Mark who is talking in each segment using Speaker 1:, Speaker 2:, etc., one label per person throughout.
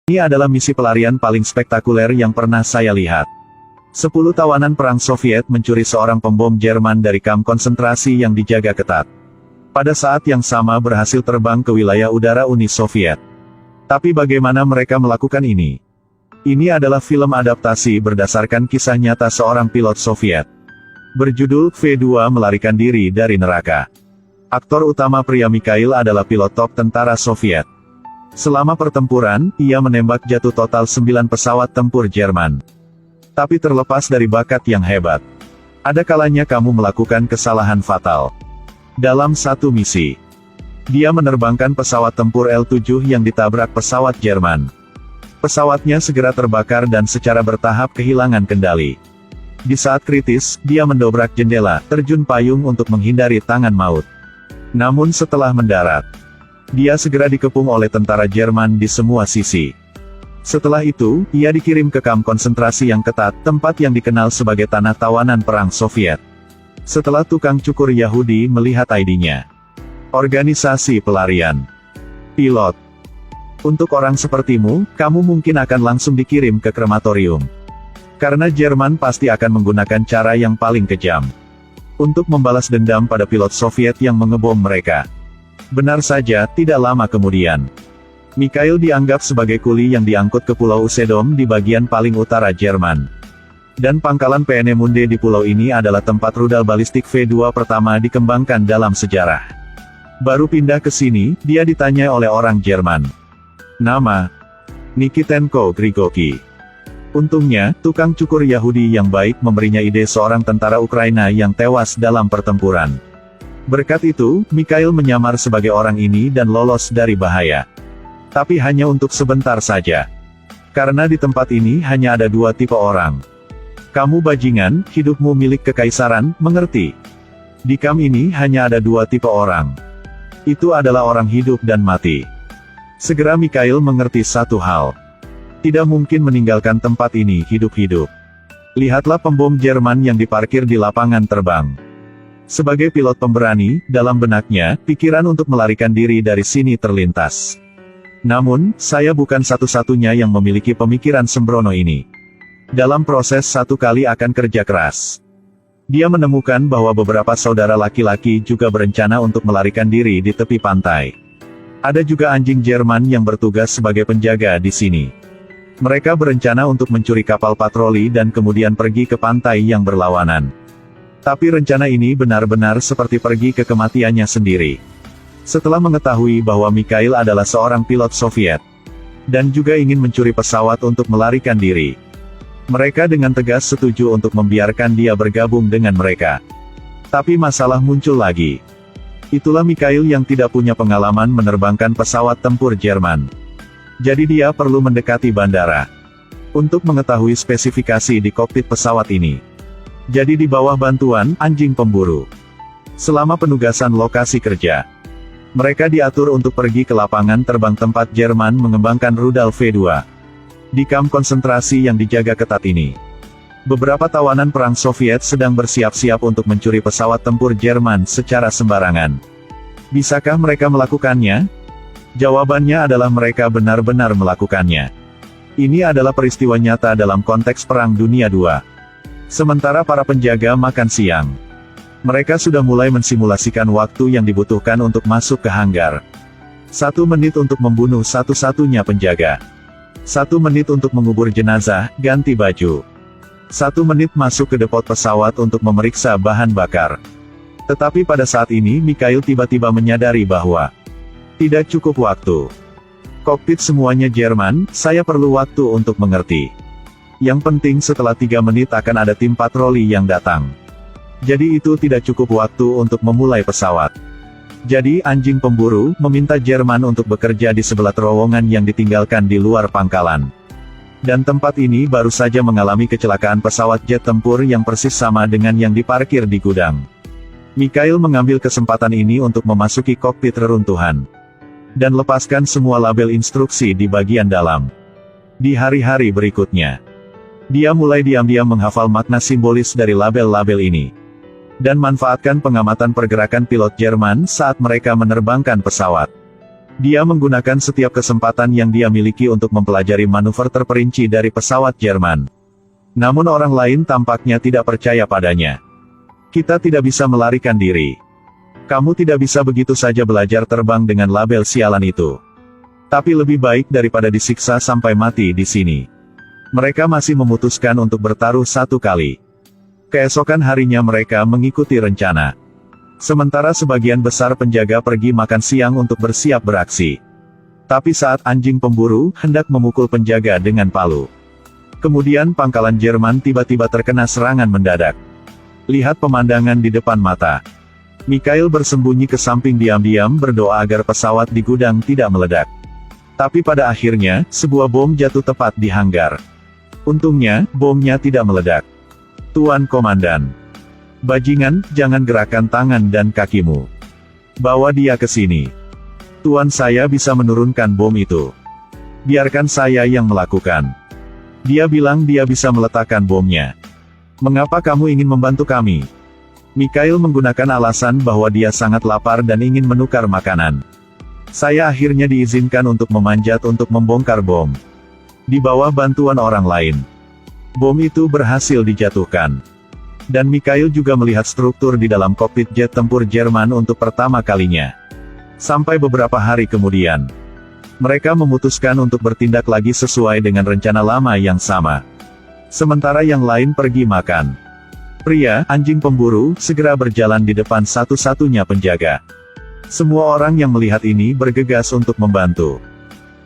Speaker 1: Ini adalah misi pelarian paling spektakuler yang pernah saya lihat. 10 tawanan perang Soviet mencuri seorang pembom Jerman dari kamp konsentrasi yang dijaga ketat. Pada saat yang sama berhasil terbang ke wilayah udara Uni Soviet. Tapi bagaimana mereka melakukan ini? Ini adalah film adaptasi berdasarkan kisah nyata seorang pilot Soviet. Berjudul V2 Melarikan Diri dari Neraka. Aktor utama pria Mikhail adalah pilot top tentara Soviet. Selama pertempuran, ia menembak jatuh total 9 pesawat tempur Jerman. Tapi terlepas dari bakat yang hebat, ada kalanya kamu melakukan kesalahan fatal. Dalam satu misi, dia menerbangkan pesawat tempur L-7 yang ditabrak pesawat Jerman. Pesawatnya segera terbakar dan secara bertahap kehilangan kendali. Di saat kritis, dia mendobrak jendela, terjun payung untuk menghindari tangan maut. Namun setelah mendarat, dia segera dikepung oleh tentara Jerman di semua sisi. Setelah itu, ia dikirim ke kamp konsentrasi yang ketat, tempat yang dikenal sebagai tanah tawanan perang Soviet. Setelah tukang cukur Yahudi melihat ID-nya. Organisasi pelarian. Pilot. Untuk orang sepertimu, kamu mungkin akan langsung dikirim ke krematorium. Karena Jerman pasti akan menggunakan cara yang paling kejam. Untuk membalas dendam pada pilot Soviet yang mengebom mereka. Benar saja, tidak lama kemudian, Mikhail dianggap sebagai kuli yang diangkut ke Pulau Usedom di bagian paling utara Jerman. Dan pangkalan Peenemünde di pulau ini adalah tempat rudal balistik V2 pertama dikembangkan dalam sejarah. Baru pindah ke sini, dia ditanya oleh orang Jerman. Nama? Nikitenko Grigoky. Untungnya, tukang cukur Yahudi yang baik memberinya ide seorang tentara Ukraina yang tewas dalam pertempuran. Berkat itu, Mikhail menyamar sebagai orang ini dan lolos dari bahaya. Tapi hanya untuk sebentar saja. Karena di tempat ini hanya ada 2 tipe orang. Kamu bajingan, hidupmu milik kekaisaran, mengerti? Di kamp ini hanya ada 2 tipe orang. Itu adalah orang hidup dan mati. Segera Mikhail mengerti satu hal. Tidak mungkin meninggalkan tempat ini hidup-hidup. Lihatlah pembom Jerman yang diparkir di lapangan terbang. Sebagai pilot pemberani, dalam benaknya, pikiran untuk melarikan diri dari sini terlintas. Namun, saya bukan satu-satunya yang memiliki pemikiran sembrono ini. Dalam proses satu kali akan kerja keras, dia menemukan bahwa beberapa saudara laki-laki juga berencana untuk melarikan diri di tepi pantai. Ada juga anjing Jerman yang bertugas sebagai penjaga di sini. Mereka berencana untuk mencuri kapal patroli dan kemudian pergi ke pantai yang berlawanan. Tapi rencana ini benar-benar seperti pergi ke kematiannya sendiri. Setelah mengetahui bahwa Mikhail adalah seorang pilot Soviet, dan juga ingin mencuri pesawat untuk melarikan diri, mereka dengan tegas setuju untuk membiarkan dia bergabung dengan mereka. Tapi masalah muncul lagi. Itulah Mikhail yang tidak punya pengalaman menerbangkan pesawat tempur Jerman. Jadi dia perlu mendekati bandara untuk mengetahui spesifikasi di kokpit pesawat ini. Jadi di bawah bantuan anjing pemburu. Selama penugasan lokasi kerja, mereka diatur untuk pergi ke lapangan terbang tempat Jerman mengembangkan rudal V2. Di kamp konsentrasi yang dijaga ketat ini, beberapa tawanan perang Soviet sedang bersiap-siap untuk mencuri pesawat tempur Jerman secara sembarangan. Bisakah mereka melakukannya? Jawabannya adalah mereka benar-benar melakukannya. Ini adalah peristiwa nyata dalam konteks Perang Dunia II. Sementara para penjaga makan siang, mereka sudah mulai mensimulasikan waktu yang dibutuhkan untuk masuk ke hanggar. 1 menit untuk membunuh satu-satunya penjaga. 1 menit untuk mengubur jenazah, ganti baju. 1 menit masuk ke depot pesawat untuk memeriksa bahan bakar. Tetapi pada saat ini Mikhail tiba-tiba menyadari bahwa tidak cukup waktu. Kokpit semuanya Jerman, saya perlu waktu untuk mengerti. Yang penting setelah 3 menit akan ada tim patroli yang datang. Jadi itu tidak cukup waktu untuk memulai pesawat. Jadi anjing pemburu meminta Jerman untuk bekerja di sebelah terowongan yang ditinggalkan di luar pangkalan. Dan tempat ini baru saja mengalami kecelakaan pesawat jet tempur yang persis sama dengan yang diparkir di gudang. Mikhail mengambil kesempatan ini untuk memasuki kokpit reruntuhan. Dan lepaskan semua label instruksi di bagian dalam. Di hari-hari berikutnya, dia mulai diam-diam menghafal makna simbolis dari label-label ini. Dan manfaatkan pengamatan pergerakan pilot Jerman saat mereka menerbangkan pesawat. Dia menggunakan setiap kesempatan yang dia miliki untuk mempelajari manuver terperinci dari pesawat Jerman. Namun orang lain tampaknya tidak percaya padanya. Kita tidak bisa melarikan diri. Kamu tidak bisa begitu saja belajar terbang dengan label sialan itu. Tapi lebih baik daripada disiksa sampai mati di sini. Mereka masih memutuskan untuk bertaruh satu kali. Keesokan harinya mereka mengikuti rencana. Sementara sebagian besar penjaga pergi makan siang untuk bersiap beraksi. Tapi saat anjing pemburu hendak memukul penjaga dengan palu. Kemudian pangkalan Jerman tiba-tiba terkena serangan mendadak. Lihat pemandangan di depan mata. Mikhail bersembunyi ke samping diam-diam berdoa agar pesawat di gudang tidak meledak. Tapi pada akhirnya, sebuah bom jatuh tepat di hanggar. Untungnya, bomnya tidak meledak. Tuan Komandan. Bajingan, jangan gerakkan tangan dan kakimu. Bawa dia ke sini. Tuan, saya bisa menurunkan bom itu. Biarkan saya yang melakukan. Dia bilang dia bisa meletakkan bomnya. Mengapa kamu ingin membantu kami? Mikhail menggunakan alasan bahwa dia sangat lapar dan ingin menukar makanan. Saya akhirnya diizinkan untuk memanjat untuk membongkar bom. Di bawah bantuan orang lain. Bom itu berhasil dijatuhkan. Dan Mikhail juga melihat struktur di dalam kokpit jet tempur Jerman untuk pertama kalinya. Sampai beberapa hari kemudian. Mereka memutuskan untuk bertindak lagi sesuai dengan rencana lama yang sama. Sementara yang lain pergi makan. Pria, anjing pemburu, segera berjalan di depan satu-satunya penjaga. Semua orang yang melihat ini bergegas untuk membantu.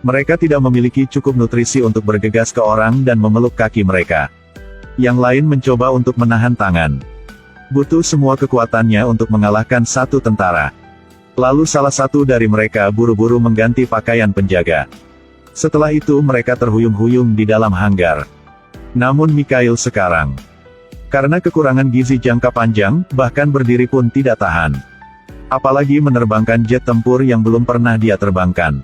Speaker 1: Mereka tidak memiliki cukup nutrisi untuk bergegas ke orang dan memeluk kaki mereka. Yang lain mencoba untuk menahan tangan. Butuh semua kekuatannya untuk mengalahkan satu tentara. Lalu salah satu dari mereka buru-buru mengganti pakaian penjaga. Setelah itu mereka terhuyung-huyung di dalam hanggar. Namun Mikhail sekarang, karena kekurangan gizi jangka panjang, bahkan berdiri pun tidak tahan. Apalagi menerbangkan jet tempur yang belum pernah dia terbangkan.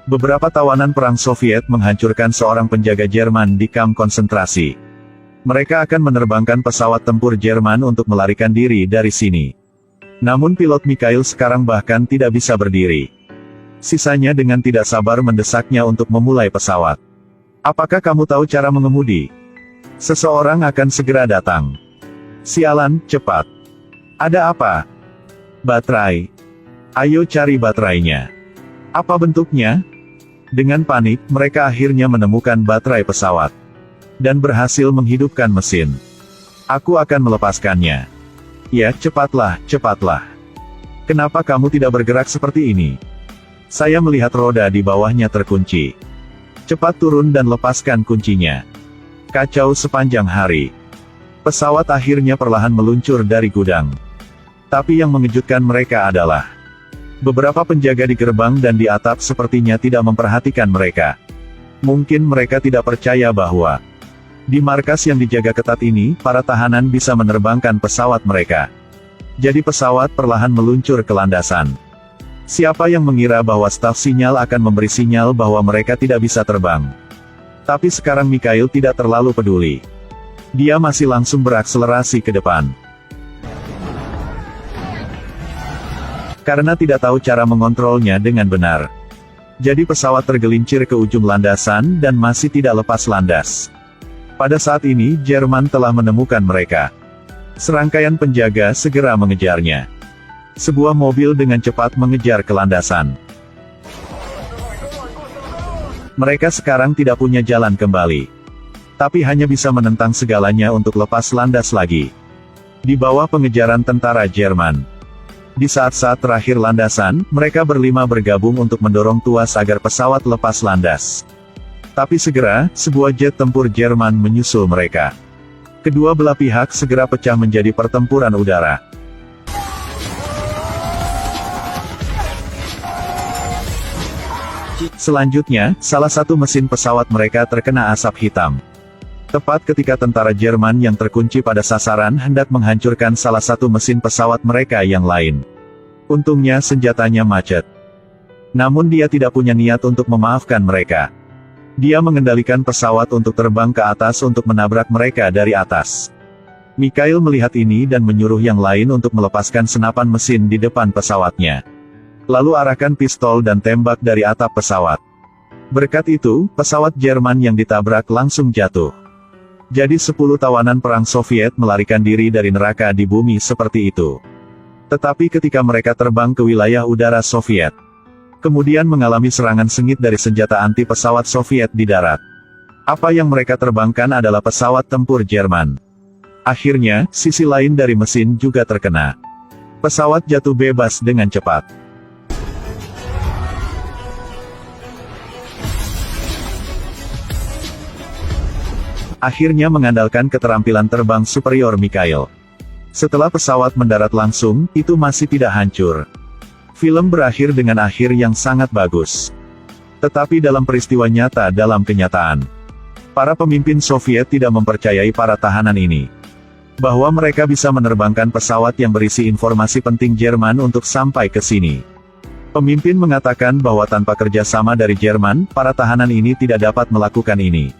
Speaker 1: Beberapa tawanan perang Soviet menghancurkan seorang penjaga Jerman di kamp konsentrasi. Mereka akan menerbangkan pesawat tempur Jerman untuk melarikan diri dari sini. Namun pilot Mikhail sekarang bahkan tidak bisa berdiri. Sisanya dengan tidak sabar mendesaknya untuk memulai pesawat. Apakah kamu tahu cara mengemudi? Seseorang akan segera datang. Sialan, cepat. Ada apa? Baterai. Ayo cari baterainya. Apa bentuknya? Dengan panik, mereka akhirnya menemukan baterai pesawat. Dan berhasil menghidupkan mesin. Aku akan melepaskannya. Ya, cepatlah, cepatlah. Kenapa kamu tidak bergerak seperti ini? Saya melihat roda di bawahnya terkunci. Cepat turun dan lepaskan kuncinya. Kacau sepanjang hari. Pesawat akhirnya perlahan meluncur dari gudang. Tapi yang mengejutkan mereka adalah beberapa penjaga di gerbang dan di atap sepertinya tidak memperhatikan mereka. Mungkin mereka tidak percaya bahwa di markas yang dijaga ketat ini, para tahanan bisa menerbangkan pesawat mereka. Jadi pesawat perlahan meluncur ke landasan. Siapa yang mengira bahwa staf sinyal akan memberi sinyal bahwa mereka tidak bisa terbang? Tapi sekarang Mikhail tidak terlalu peduli. Dia masih langsung berakselerasi ke depan. Karena tidak tahu cara mengontrolnya dengan benar. Jadi pesawat tergelincir ke ujung landasan dan masih tidak lepas landas. Pada saat ini, Jerman telah menemukan mereka. Serangkaian penjaga segera mengejarnya. Sebuah mobil dengan cepat mengejar ke landasan. Mereka sekarang tidak punya jalan kembali. Tapi hanya bisa menentang segalanya untuk lepas landas lagi. Di bawah pengejaran tentara Jerman. Di saat-saat terakhir landasan, mereka berlima bergabung untuk mendorong tuas agar pesawat lepas landas. Tapi segera, sebuah jet tempur Jerman menyusul mereka. Kedua belah pihak segera pecah menjadi pertempuran udara. Selanjutnya, salah satu mesin pesawat mereka terkena asap hitam. Tepat ketika tentara Jerman yang terkunci pada sasaran hendak menghancurkan salah satu mesin pesawat mereka yang lain. Untungnya senjatanya macet. Namun dia tidak punya niat untuk memaafkan mereka. Dia mengendalikan pesawat untuk terbang ke atas untuk menabrak mereka dari atas. Mikhail melihat ini dan menyuruh yang lain untuk melepaskan senapan mesin di depan pesawatnya. Lalu arahkan pistol dan tembak dari atap pesawat. Berkat itu, pesawat Jerman yang ditabrak langsung jatuh. Jadi 10 tawanan perang Soviet melarikan diri dari neraka di bumi seperti itu. Tetapi ketika mereka terbang ke wilayah udara Soviet, kemudian mengalami serangan sengit dari senjata anti pesawat Soviet di darat. Apa yang mereka terbangkan adalah pesawat tempur Jerman. Akhirnya, sisi lain dari mesin juga terkena. Pesawat jatuh bebas dengan cepat. Akhirnya mengandalkan keterampilan terbang superior Mikhail. Setelah pesawat mendarat langsung, itu masih tidak hancur. Film berakhir dengan akhir yang sangat bagus. Tetapi dalam peristiwa nyata dalam kenyataan, para pemimpin Soviet tidak mempercayai para tahanan ini. Bahwa mereka bisa menerbangkan pesawat yang berisi informasi penting Jerman untuk sampai ke sini. Pemimpin mengatakan bahwa tanpa kerjasama dari Jerman, para tahanan ini tidak dapat melakukan ini.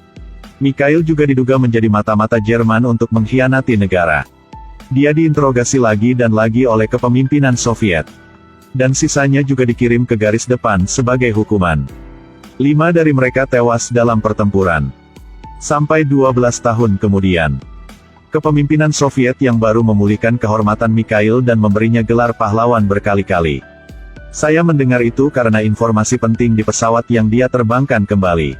Speaker 1: Mikhail juga diduga menjadi mata-mata Jerman untuk mengkhianati negara. Dia diinterogasi lagi dan lagi oleh kepemimpinan Soviet. Dan sisanya juga dikirim ke garis depan sebagai hukuman. 5 dari mereka tewas dalam pertempuran. Sampai 12 tahun kemudian, kepemimpinan Soviet yang baru memulihkan kehormatan Mikhail dan memberinya gelar pahlawan berkali-kali. Saya mendengar itu karena informasi penting di pesawat yang dia terbangkan kembali.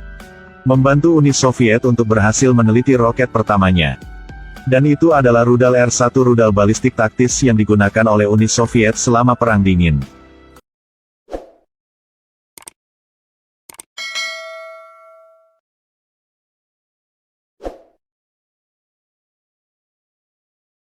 Speaker 1: Membantu Uni Soviet untuk berhasil meneliti roket pertamanya. Dan itu adalah rudal R-1, rudal balistik taktis yang digunakan oleh Uni Soviet selama Perang Dingin.